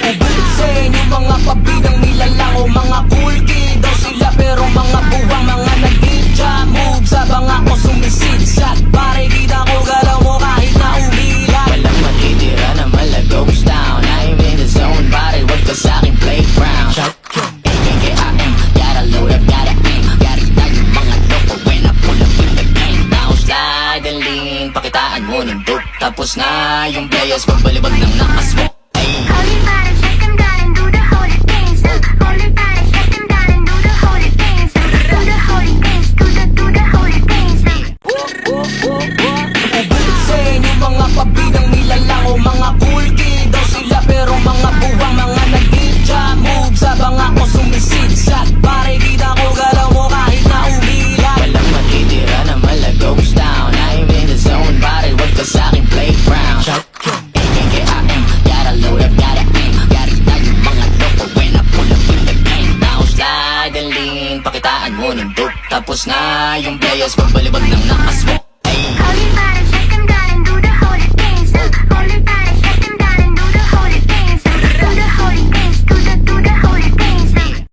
Ubulit sa inyo mga pabidang nilalang o mga cool kid daw sila, pero mga buwang mga nag-ninja moves habang ako sumisid-sat. Pare kita ko galaw mo kahit na umilag. Walang matitira na mala goes down. I'm in the zone, pare wag ka sa'king playground. AKKIM, gotta load up, gotta aim. Yari na yung mga loko when I pull up in the game. Now slide and lean, pakitaan mo ng dope. Tapos na yung players, magbalibag ng nakasmoke. Holy fire, shut them down and do the holy things. Holy fire, shut them down and do the holy things. Do the holy things, do the holy things. Ubulit sa inyo mga pabidang nilalang o mga cool kid daw sila, pero mga buwang mga nag-ninja moves habang ako sumisid-sat. Pare kita ko galaw mo kahit na umilag. Walang matitira na mala goes down. I'm in the zone, pare wag ka sa'king playground. AKKIM, gotta load up, gotta aim. Yari na yung mga loko when I pull up in the game. Now slide and lean, pakitaan mo ng dope. Tapos na yung players, magbalibag ng nakasmoke.